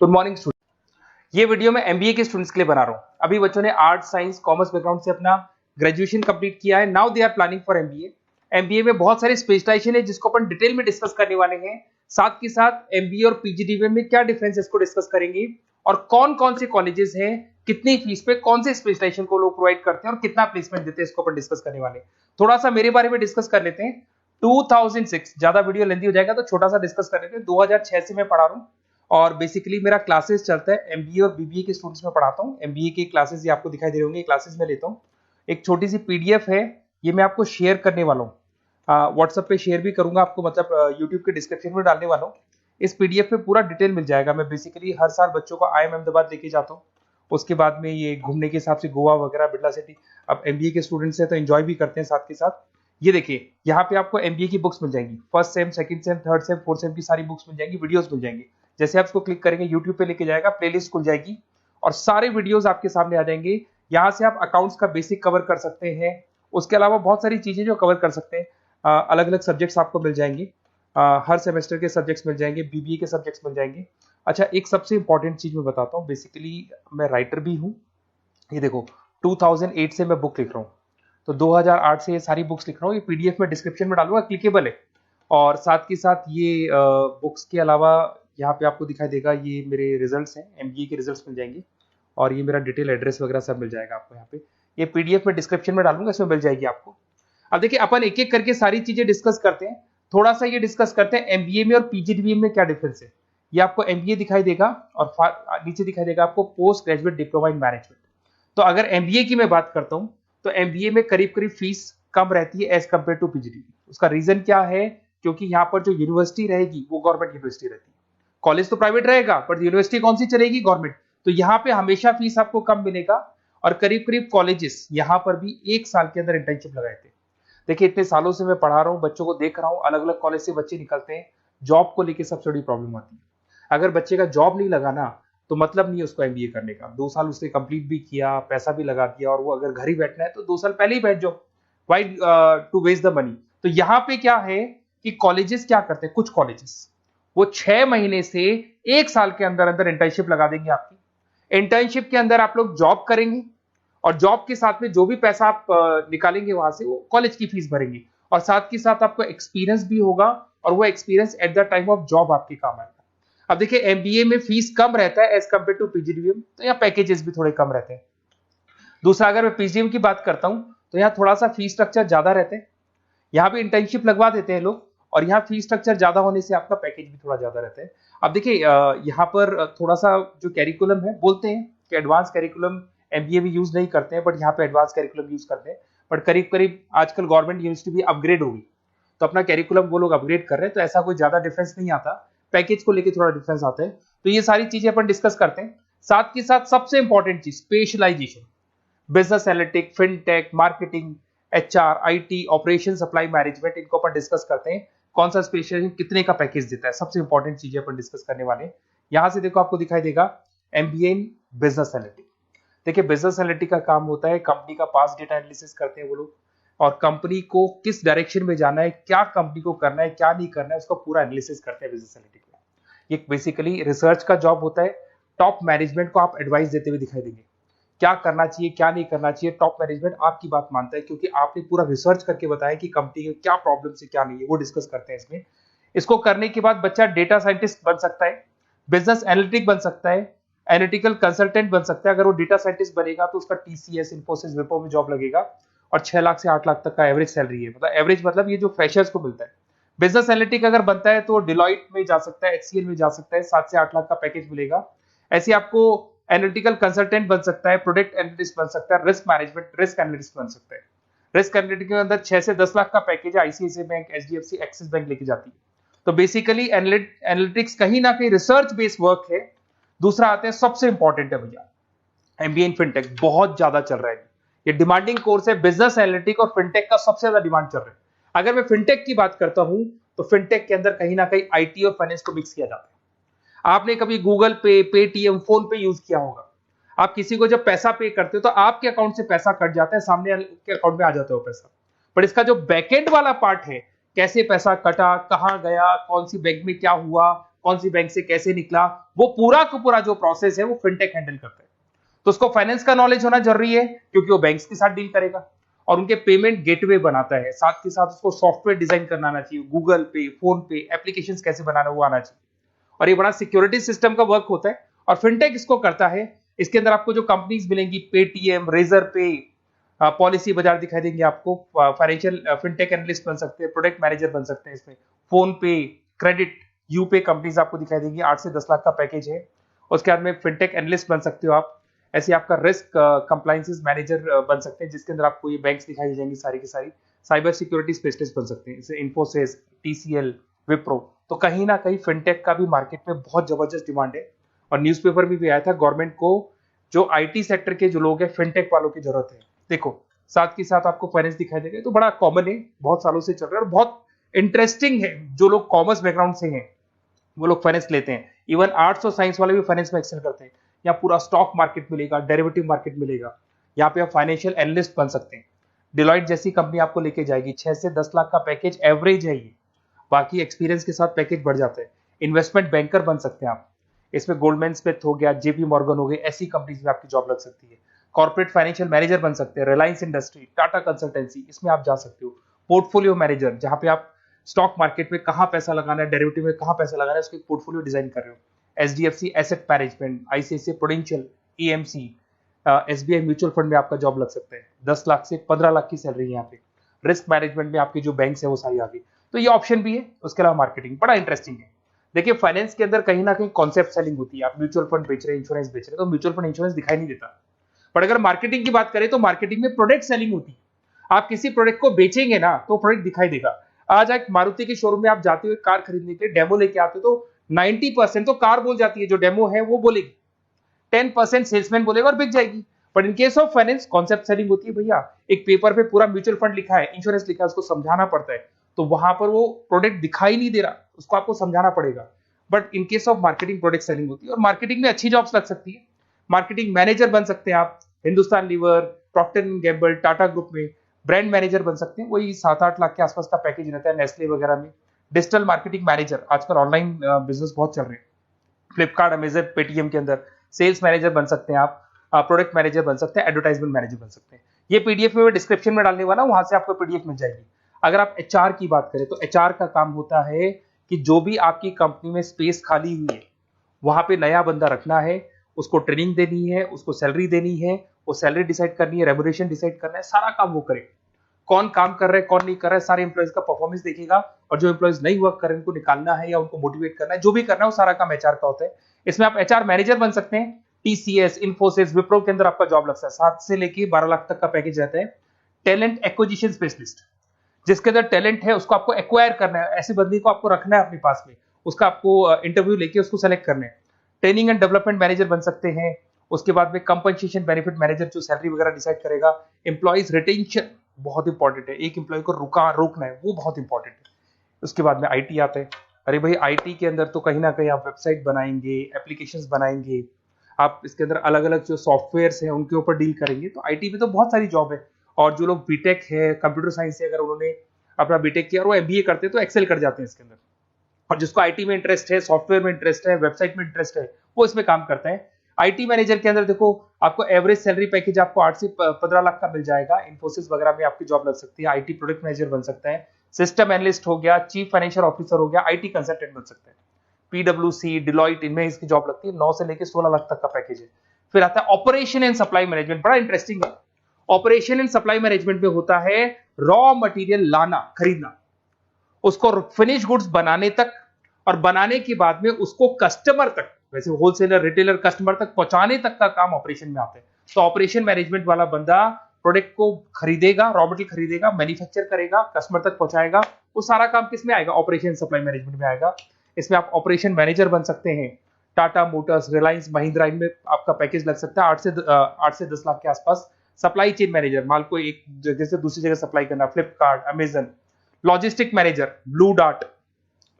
Good morning student. ये video मैं MBA के स्टूडेंट्स के लिए बना रहा हूँ। अभी बच्चों ने आर्ट साइंस कॉमर्स बैकग्राउंड से अपना ग्रेजुएशन कंप्लीट किया है। Now they are planning for MBA. MBA में बहुत सारे स्पेशलाइजेशन है जिसको अपन डिटेल में डिस्कस करने वाले हैं। साथ के साथ एमबीए और पीजीडीबीएम में क्या डिफरेंस है इसको डिस्कस करेंगे, और कौन कौन से कॉलेजेस हैं, कितनी फीस पे कौन से स्पेशलाइजेशन को लोग प्रोवाइड करते हैं और कितना प्लेसमेंट देते हैं, इसको अपन डिस्कस करने वाले हैं। थोड़ा सा मेरे बारे में डिस्कस कर लेते हैं। 2006, ज्यादा वीडियो लेंथी हो जाएगा तो छोटा सा डिस्कस कर लेते हैं। 2006 से मैं पढ़ा रहा हूँ और बेसिकली मेरा क्लासेस चलता है। एमबीए और बीबीए के स्टूडेंट्स में पढ़ाता हूँ। एमबीए के क्लासेस ये आपको दिखाई दे रहे होंगे, क्लासेस में लेता हूँ। एक छोटी सी पीडीएफ है, ये मैं आपको शेयर करने वाला हूँ। व्हाट्सएप पे शेयर भी करूंगा आपको, मतलब यूट्यूब के डिस्क्रिप्शन में डालने वाला हूँ। इस पीडीएफ पे पूरा डिटेल मिल जाएगा। मैं बेसिकली हर साल बच्चों को IIM अहमदाबाद लेके जाता हूँ। उसके बाद में ये घूमने के हिसाब से गोवा वगैरह, बिरला सिटी। अब एमबीए के स्टूडेंट्स हैं तो एंजॉय भी करते हैं साथ के साथ। ये देखिए, यहाँ पे आपको एमबीए की बुक्स मिल जाएंगी। First sem, second same, third same, fourth same की सारी बुक्स मिल जाएंगी, वीडियोस मिल जाएंगी। जैसे आप इसको क्लिक करेंगे यूट्यूब पे लेके जाएगा, प्लेलिस्ट खुल जाएगी और सारे वीडियोस आपके सामने आ जाएंगे। यहाँ से आप अकाउंट्स का बेसिक कवर कर सकते हैं। उसके अलावा बहुत सारी चीजें जो कवर कर सकते हैं। अलग अलग सब्जेक्ट्स आपको मिल जाएंगे। हर सेमेस्टर के सब्जेक्ट्स मिल जाएंगे, बीबीए के सब्जेक्ट्स मिल जाएंगे। अच्छा, एक सबसे इंपॉर्टेंट चीज मैं बताता हूँ। बेसिकली मैं राइटर भी हूँ। ये देखो, 2008 से मैं बुक लिख रहा हूँ, तो 2008 से ये सारी बुक्स लिख रहा हूँ। ये पीडीएफ में डिस्क्रिप्शन में डालूंगा, क्लिकेबल है। और साथ के साथ ये बुक्स के अलावा यहाँ पे आपको दिखाई देगा, ये मेरे रिजल्ट्स हैं, एमबीए के रिजल्ट्स मिल जाएंगे। और ये मेरा डिटेल एड्रेस वगैरह सब मिल जाएगा आपको यहाँ पे। ये पीडीएफ में डिस्क्रिप्शन में डालूंगा, इसमें मिल जाएगी आपको। अब देखिए, अपन एक एक करके सारी चीजें डिस्कस करते हैं। थोड़ा सा ये डिस्कस करते हैं एमबीए में और पीजीडीबीएम में क्या डिफरेंस है। ये आपको एमबीए दिखाई देगा और नीचे दिखाई देगा आपको post graduate diploma in management. तो अगर एमबीए की मैं बात करता हूं तो एमबीए में करीब करीब फीस कम रहती है एज कंपेयर टू पीजीडीबी। उसका रीजन क्या है? क्योंकि यहाँ पर जो यूनिवर्सिटी रहेगी वो गवर्नमेंट यूनिवर्सिटी रहती है। कॉलेज तो प्राइवेट रहेगा पर यूनिवर्सिटी कौन सी चलेगी? गवर्नमेंट। तो यहाँ पे हमेशा फीस आपको कम मिलेगा। और करीब करीब कॉलेजेस यहाँ पर भी 1 साल के अंदर इंटर्नशिप लगाए थे। देखिए, इतने सालों से मैं पढ़ा रहा हूँ, बच्चों को देख रहा हूँ, अलग अलग कॉलेज से बच्चे निकलते हैं। जॉब को लेकर सबसे बड़ी प्रॉब्लम आती है। अगर बच्चे का जॉब नहीं लगा ना, तो मतलब नहीं है उसको एमबीए करने का। 2 साल उसने कंप्लीट भी किया, पैसा भी लगा दिया, और वो अगर घर ही बैठना है तो 2 साल पहले ही बैठ जाओ। Why to waste the money. तो यहाँ पे क्या है कि कॉलेजेस क्या करते हैं, कुछ कॉलेजेस वो 6 महीने से 1 साल के अंदर अंदर इंटर्नशिप लगा देंगे आपकी। इंटर्नशिप के अंदर आप लोग जॉब करेंगे और जॉब के साथ में जो भी पैसा आप निकालेंगे वहां से, वो कॉलेज की फीस भरेंगे। और साथ के साथ आपको एक्सपीरियंस भी होगा, और वो experience at the time of job आपके काम आएगा। अब देखिए, एमबीए में फीस कम रहता है एज कंपेयर टू पीजीडीबीएम, तो यहाँ पैकेजेस भी थोड़े कम रहते हैं। दूसरा, अगर मैं पीजीडीबीएम की बात करता हूँ तो यहाँ थोड़ा सा फीस स्ट्रक्चर ज्यादा रहते हैं। यहाँ भी इंटर्नशिप लगवा देते हैं लोग, और यहाँ फीस स्ट्रक्चर ज्यादा होने से आपका पैकेज भी थोड़ा ज्यादा रहता है। अब देखिए, यहाँ पर थोड़ा सा जो कैरिकुलम है, बोलते हैं कि एडवांस कैरिकुलम एमबीए भी यूज नहीं करते हैं, बट यहाँ पे एडवांस कैरिकुलम यूज करते हैं। बट करीब करीब आजकल गवर्नमेंट यूनिवर्सिटी भी अपग्रेड होगी, तो अपना कैरिकुलम वो लोग अपग्रेड कर रहे हैं, तो ऐसा कोई ज्यादा डिफरेंस नहीं आता। पैकेज को लेकर थोड़ा डिफरेंस आता है। तो ये सारी चीजें अपन डिस्कस करते हैं। साथ के साथ सबसे इंपॉर्टेंट चीज, specialization. Business analytic, fintech, marketing, HR, IT, operation, supply management, इनको अपन डिस्कस करते हैं। कौन सा स्पेशलाइजेशन कितने का पैकेज देता है, सबसे इंपॉर्टेंट चीजें अपन डिस्कस करने वाले हैं। यहां से देखो, आपको दिखाई देगा एमबीए इन बिजनेस एनालिटिक। देखिए, बिजनेस एनालिटिक का काम होता है, कंपनी का पास्ट डेटा एनालिसिस करते हैं वो लोग, और कंपनी को किस डायरेक्शन में जाना है, क्या कंपनी को करना है, क्या नहीं करना है, उसका पूरा एनालिसिस करते हैं बिजनेस एनालिटिक में। ये बेसिकली रिसर्च का जॉब होता है। टॉप मैनेजमेंट को आप एडवाइस देते हुए दिखाई देंगे, क्या करना चाहिए, क्या नहीं करना चाहिए। टॉप मैनेजमेंट आपकी बात मानता है, क्योंकि आपने पूरा रिसर्च करके बताया कि कंपनी के क्या प्रॉब्लम है, क्या नहीं है, वो डिस्कस करते हैं इसमें। इसको करने के बाद बच्चा डेटा साइंटिस्ट बन सकता है, बिजनेस एनालिटिक बन सकता है, एनालिटिकल कंसल्टेंट बन सकता है। अगर वो डेटा साइंटिस्ट बनेगा तो उसका टीसीएस, इन्फोसिस, विप्रो में जॉब लगेगा, और 6 लाख से 8 लाख तक का एवरेज सैलरी है। मतलब एवरेज मतलब ये जो फ्रेशर्स को मिलता है। बिजनेस एनालिटिक अगर बनता है तो डिलॉइट में जा सकता है, एचसीएल में जा सकता है, 7 से 8 लाख का पैकेज मिलेगा। ऐसे आपको एनालिटिकल कंसल्टेंट बन सकता है, प्रोडक्ट एनालिस्ट बन सकता है, रिस्क मैनेजमेंट, रिस्क एनालिस्ट बन सकता है। रिस्क एनालिटिक के अंदर 6 से 10 लाख का पैकेज है, ICICI bank, HDFC, axis bank लेके जाती है। तो बेसिकली एनालिटिक्स कहीं ना कहीं रिसर्च बेस्ड वर्क है। दूसरा आते हैं, सबसे इंपॉर्टेंट है भैया, एमबीए इन फिनटेक। बहुत ज्यादा चल रहा है, ये डिमांडिंग कोर्स है। बिजनेस एनालिटिक और फिनटेक का सबसे ज्यादा डिमांड चल रहा है। अगर मैं फिनटेक की बात करता हूं तो फिनटेक के अंदर कहीं ना कहीं आईटी और फाइनेंस को मिक्स किया जाता है। आपने कभी गूगल पे, पेटीएम, फोन पे यूज किया होगा। आप किसी को जब पैसा पे करते हो तो आपके अकाउंट से पैसा कट जाता है, सामने के अकाउंट में आ जाता है वो पैसा। पर इसका जो बैकएंड वाला पार्ट है, कैसे पैसा कटा, कहां गया, कौन सी बैंक में क्या हुआ, कौन सी बैंक से कैसे निकला, वो पूरा का पूरा जो प्रोसेस है वो फिनटेक हैंडल करता है। तो उसको फाइनेंस का नॉलेज होना जरूरी है क्योंकि वो बैंक्स के साथ डील करेगा और उनके पेमेंट गेटवे बनाता है। साथ के साथ उसको सॉफ्टवेयर डिजाइन करना आना चाहिए, गूगल पे, फोन पे, एप्लीकेशन कैसे बनाना वो आना चाहिए। और ये बड़ा सिक्योरिटी सिस्टम का वर्क होता है और फिनटेक इसको करता है। इसके अंदर आपको जो कंपनीज मिलेंगी, पेटीएम, रेजर पे, पॉलिसी बाजार दिखाई देंगे आपको, फाइनेंशियल फिनटेक एनालिस्ट बन सकते हैं, प्रोडक्ट मैनेजर बन सकते हैं इसमें, फोन पे, क्रेडिट, यूपे कंपनीज आपको दिखाई देंगी। 8 से 10 लाख का पैकेज है। उसके बाद में फिनटेक एनालिस्ट बन सकते हो आप। ऐसे आपका रिस्क कंप्लायंसेस मैनेजर बन सकते हैं जिसके अंदर आपको ये बैंक्स दिखाई जाएंगी सारी की सारी। साइबर सिक्योरिटी स्पेशलिस्ट बन सकते हैं, जैसे इन्फोसिस, टीसीएल, विप्रो। तो कहीं ना कहीं फिनटेक का भी मार्केट में बहुत जबरदस्त डिमांड है और न्यूज़पेपर में भी आया था, गवर्नमेंट को जो आईटी सेक्टर के जो लोग हैं फिनटेक वालों की जरूरत है। देखो साथ के साथ आपको फाइनेंस दिखाई देगा, तो बड़ा कॉमन है, बहुत सालों से चल रहा है और बहुत इंटरेस्टिंग है। जो लोग कॉमर्स बैकग्राउंड से हैं वो लोग फाइनेंस लेते हैं। इवन आर्ट्स और साइंस वाले भी फाइनेंस में एक्सेल करते हैं। यहाँ पूरा स्टॉक मार्केट मिलेगा, डेरिवेटिव मार्केट मिलेगा। यहाँ पे आप फाइनेंशियल एनालिस्ट बन सकते हैं। डिलॉइट जैसी कंपनी आपको लेके जाएगी। 6 से 10 लाख का पैकेज एवरेज है ये, बाकी एक्सपीरियंस के साथ पैकेज बढ़ जाता है। इन्वेस्टमेंट बैंकर बन सकते हैं आप, इसमें गोल्डमैन स्मिथ हो गया, जेपी मॉर्गन हो गए, ऐसी कंपनीज में आपकी जॉब लग सकती है। कॉर्पोरेट फाइनेंशियल मैनेजर बन सकते हैं, रिलायंस इंडस्ट्री, टाटा कंसल्टेंसी, इसमें आप जा सकते हो। पोर्टफोलियो मैनेजर, जहां पे आप स्टॉक मार्केट में कहां पैसा लगाना है, डेरिवेटिव में कहां पैसा लगाना है, उसको एक पोर्टफोलियो डिजाइन कर रहे हो। HDFC asset management, ICICI prudential, EMC, SBI mutual fund में आपका जॉब लग सकता है। 10 लाख से 15 लाख की सैलरी है यहाँ पे। रिस्क मैनेजमेंट में आपकी जो बैंक्स है वो सारी आ गई। तो ये ऑप्शन भी है। उसके अलावा मार्केटिंग बड़ा इंटरेस्टिंग है। देखिए फाइनेंस के अंदर कहीं ना कहीं कॉन्सेप्ट सेलिंग होती है। आप म्यूचुअल फंड बेच रहे हैं, इंश्योरेंस बेच रहे हैं, तो म्यूचुअल फंड इंश्योरेंस दिखाई नहीं देता। पर अगर मार्केटिंग की बात करें तो मार्केटिंग में प्रोडक्ट सेलिंग होती है। आप किसी प्रोडक्ट को बेचेंगे ना तो प्रोडक्ट दिखाई देगा। आज एक मारुति के शोरूम में आप जाते हुए कार खरीदने के लिए डेमो लेके आते हो तो 90% तो कार बोल जाती है, जो डेमो है वो बोलेगी, 10% सेल्समैन बोलेगा और बिक जाएगी। But in case of finance concept selling होती है भैया। एक पेपर पे पूरा म्यूचुअल फंड लिखा है, इंश्योरेंस लिखा है, उसको समझाना पड़ता है। तो वहां पर वो प्रोडक्ट दिखाई नहीं दे रहा, उसको आपको समझाना पड़ेगा। But in case of marketing product selling होती है और मार्केटिंग में अच्छी जॉब्स लग सकती है। मार्केटिंग मैनेजर बन सकते हैं आप, Hindustan Lever, Procter and Gamble, Tata group में ब्रांड मैनेजर बन सकते हैं। वही 7-8 लाख के आसपास का पैकेज रहता है, नेस्ले वगैरह में। डिजिटल मार्केटिंग मैनेजर, आजकल ऑनलाइन बिजनेस बहुत चल रहे हैं, फ्लिपकार्ट, अमेजन, पेटीएम के अंदर सेल्स मैनेजर बन सकते हैं आप, प्रोडक्ट मैनेजर बन सकते हैं, एडवर्टाइजमेंट मैनेजर बन सकते हैं। ये पीडीएफ में मैं डिस्क्रिप्शन में डालने वाला हूं, वहां से आपको पीडीएफ मिल जाएगी। अगर आप एचआर की बात करें तो एचआर का काम होता है कि जो भी आपकी कंपनी में स्पेस खाली हुई है वहां पे नया बंदा रखना है, उसको ट्रेनिंग देनी है, उसको सैलरी देनी है, वो सैलरी डिसाइड करनी है, रेम्यूनरेशन डिसाइड करना है, सारा काम वो करे। कौन काम कर रहा है, कौन नहीं कर रहा है, सारे एम्प्लॉइज का परफॉर्मेंस देखेगा और जो एम्प्लॉइज नहीं वर्क कर रहे हैं उनको निकालना है या उनको मोटिवेट करना है, जो भी करना है वो सारा काम एचआर का होता है। इसमें आप एचआर मैनेजर बन सकते हैं। टीसीएस, इन्फोसिस, विप्रो के अंदर आपका जॉब लगता है। 7 से लेके 12 लाख तक का पैकेज रहता है। टैलेंट एक्विजिशन स्पेशलिस्ट, जिसके अंदर टैलेंट है उसको आपको एक्वायर करना है, ऐसे बंदी को आपको रखना है अपने पास में, उसका आपको इंटरव्यू लेके उसको सेलेक्ट करना है। ट्रेनिंग एंड डेवलपमेंट मैनेजर बन सकते हैं। उसके बाद में कंपनसेशन बेनिफिट मैनेजर, जो सैलरी वगैरह डिसाइड करेगा। एम्प्लॉइज रिटेंशन बहुत इंपॉर्टेंट है, एक एम्प्लॉय को रोकना है, वो बहुत इंपॉर्टेंट है। उसके बाद में आईटी आता है। अरे भाई आईटी के अंदर तो कहीं ना कहीं आप वेबसाइट बनाएंगे, एप्लीकेशंस बनाएंगे, आप इसके अंदर अलग अलग जो सॉफ्टवेयर्स हैं उनके ऊपर डील करेंगे। तो आईटी में तो बहुत सारी जॉब है। और जो लोग बीटेक है, कंप्यूटर साइंस से अगर उन्होंने अपना बीटेक किया और वो एमबीए करते हैं तो एक्सेल कर जाते हैं इसके अंदर। और जिसको आईटी में इंटरेस्ट है, सॉफ्टवेयर में इंटरेस्ट है, वेबसाइट में इंटरेस्ट है, वो इसमें काम करता है। आईटी मैनेजर के अंदर देखो आपको एवरेज सैलरी पैकेज आपको 8 से 15 लाख का मिल जाएगा। इन्फोसिस वगैरह में आपकी जॉब लग सकती है। आईटी प्रोडक्ट मैनेजर बन सकता है, सिस्टम एनालिस्ट हो गया, चीफ फाइनेंशियल ऑफिसर हो गया, आईटी कंसल्टेंट बन सकते हैं। पीडब्ल्यूसी, डिलॉइट, इनमें इसकी जॉब लगती है। 9 से लेकर 16 लाख तक का पैकेज है। फिर आता है ऑपरेशन एंड सप्लाई मैनेजमेंट, बड़ा इंटरेस्टिंग है। ऑपरेशन एंड सप्लाई मैनेजमेंट में होता है रॉ मटेरियल लाना, खरीदना, उसको फिनिश गुड्स बनाने तक और बनाने के बाद में उसको कस्टमर तक, वैसे होलसेलर, रिटेलर, कस्टमर तक पहुंचाने तक का काम ऑपरेशन में आता है। तो ऑपरेशन मैनेजमेंट वाला बंदा प्रोडक्ट को खरीदेगा, रॉ मटेरियल खरीदेगा, मैन्युफैक्चर करेगा, कस्टमर तक पहुंचाएगा। वो सारा काम किस में आएगा? ऑपरेशन सप्लाई मैनेजमेंट में आएगा। इसमें आप ऑपरेशन मैनेजर बन सकते हैं। टाटा मोटर्स, रिलायंस, महिंद्रा, इनमें आपका पैकेज लग सकता है 8 से 10 लाख के आसपास। सप्लाई चेन मैनेजर, माल को एक जगह से दूसरी जगह सप्लाई करना, Flipkart, Amazon. Logistic manager, blue dart,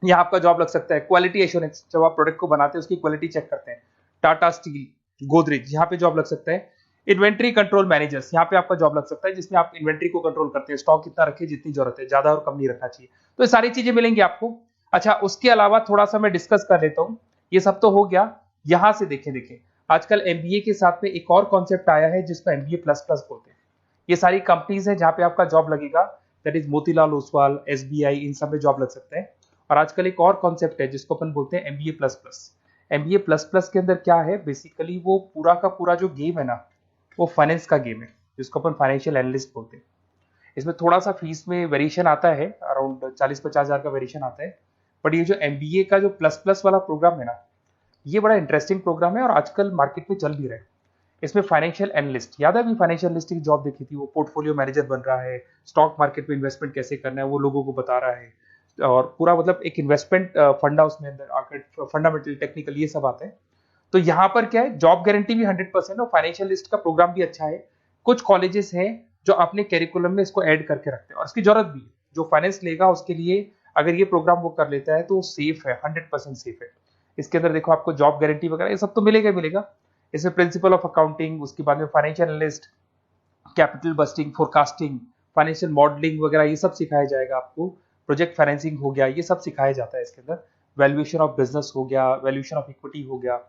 यहाँ आपका जॉब लग सकता है। क्वालिटी एश्योरेंस, जब आप प्रोडक्ट को बनाते हैं उसकी क्वालिटी चेक करते हैं। टाटा स्टील, गोदरेज, यहाँ पे जॉब लग सकता है। इन्वेंट्री कंट्रोल मैनेजर्स, यहाँ पे आपका जॉब लग सकता है, जिसमें आप इन्वेंट्री को कंट्रोल करते हैं, स्टॉक कितना रखे, जितनी जरूरत है, ज्यादा और कम नहीं रखना चाहिए। तो ये सारी चीजें मिलेंगी आपको। अच्छा, उसके अलावा थोड़ा सा मैं डिस्कस कर लेता हूँ। ये सब तो हो गया। यहां से देखें आजकल एमबीए के साथ में एक और कॉन्सेप्ट आया है जिसको एमबीए प्लस प्लस बोलते हैं। ये सारी कंपनीज है जहां पे आपका जॉब लगेगा, that is Motilal Oswal, SBI, इन सब में जॉब लग सकते हैं। और आजकल एक और कॉन्सेप्ट है जिसको अपन बोलते हैं MBA plus plus. MBA plus plus के अंदर क्या है, बेसिकली वो पूरा का पूरा जो गेम है ना, वो फाइनेंस का गेम है, जिसको अपन फाइनेंशियल एनालिस्ट बोलते हैं। इसमें थोड़ा सा फीस में वेरिएशन आता है, अराउंड 40-50 हज़ार का वेरिएशन आता है। बट ये जो एमबीए का जो प्लस प्लस वाला प्रोग्राम है ना, ये बड़ा इंटरेस्टिंग प्रोग्राम है और आजकल मार्केट में चल भी रहा है। इसमें फाइनेंशियल एनालिस्ट, याद है अभी फाइनेंशियल एनालिस्ट की जॉब देखी थी, वो पोर्टफोलियो मैनेजर बन रहा है, स्टॉक मार्केट में इन्वेस्टमेंट कैसे करना है वो लोगों को बता रहा है, और पूरा मतलब एक इन्वेस्टमेंट फंडा उसमें अंदर आकर, फंडामेंटल टेक्निकल ये सब आते हैं। तो यहाँ पर क्या है, जॉब गारंटी भी 100% और फाइनेंशियल लिस्ट का प्रोग्राम भी अच्छा है। कुछ कॉलेजेस हैं जो अपने कैरिकुलम में इसको ऐड करके रखते हैं और इसकी जरूरत भी है। जो फाइनेंस लेगा उसके लिए अगर ये प्रोग्राम वो कर लेता है तो सेफ है, 100% सेफ है। इसके अंदर देखो आपको जॉब गारंटी वगैरह ये सब तो मिलेगा मिलेगा। इसमें प्रिंसिपल ऑफ अकाउंटिंग, उसके बाद में financial analyst, capital budgeting, forecasting, financial modelling वगैरह ये सब सिखाया जाएगा आपको। प्रोजेक्ट फाइनेंसिंग हो गया, ये सब सिखाया जाता है इसके अंदर। वैल्यूएशन ऑफ बिजनेस हो गया, वैल्यूएशन ऑफ इक्विटी हो गया,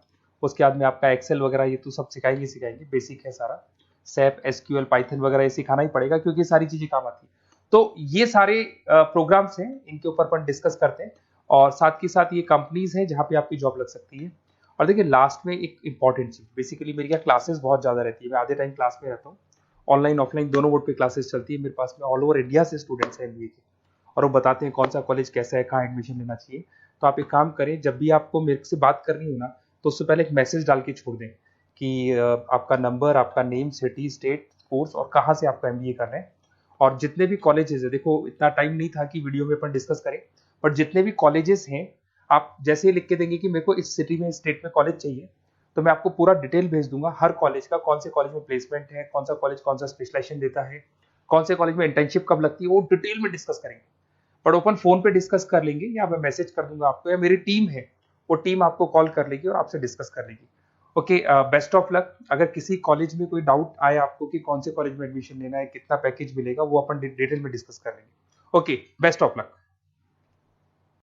उसके बाद में आपका एक्सेल वगैरह ये तो सब सिखाएंगे, बेसिक है सारा। सैप, एसक्यूएल, पाइथन वगैरह ये सिखाना ही पड़ेगा क्योंकि सारी चीजें काम आती है। तो ये सारे प्रोग्राम्स हैं, इनके ऊपर अपन डिस्कस करते हैं। और साथ के साथ ये कंपनीज हैं जहाँ पे आपकी जॉब लग सकती है। और देखिए लास्ट में एक इंपॉर्टेंट चीज, बेसिकली मेरी क्या क्लासेस बहुत ज्यादा रहती है, मैं आधे टाइम क्लास में रहता हूँ। ऑनलाइन ऑफलाइन दोनों मोड पे क्लासेस चलती है मेरे पास में। ऑल ओवर इंडिया से स्टूडेंट्स हैं एमबीए के, और वो बताते हैं कौन सा कॉलेज कैसा है, कहाँ एडमिशन लेना चाहिए। तो आप एक काम करें, जब भी आपको मेरे से बात करनी हो ना, तो उससे पहले एक मैसेज डाल के छोड़ दें कि आपका नंबर, आपका नेम, सिटी, स्टेट, कोर्स और कहाँ से आपका एमबीए कर रहे हैं। और जितने भी कॉलेजेस है, देखो इतना टाइम नहीं था कि वीडियो में अपन डिस्कस करें, बट जितने भी कॉलेजेस हैं आप जैसे ही लिख के देंगे कि मेरे को इस सिटी में, स्टेट में कॉलेज चाहिए, तो मैं आपको पूरा डिटेल भेज दूंगा हर कॉलेज का, कौन से कॉलेज में प्लेसमेंट है, कौन सा कॉलेज कौन सा स्पेशलाइजेशन देता है, कौन से कॉलेज में इंटर्नशिप कब लगती है, वो डिटेल में डिस्कस करेंगे। बट ओपन फोन पे डिस्कस कर लेंगे, या मैं मैसेज कर दूंगा आपको, या मेरी टीम है वो टीम आपको कॉल कर लेगी और आपसे डिस्कस कर लेगी। Okay, best of luck. अगर किसी कॉलेज में कोई डाउट आए आपको कि कौन से कॉलेज में एडमिशन लेना है, कितना पैकेज मिलेगा, वो अपन डिटेल में डिस्कस कर लेंगे। Okay, best of luck.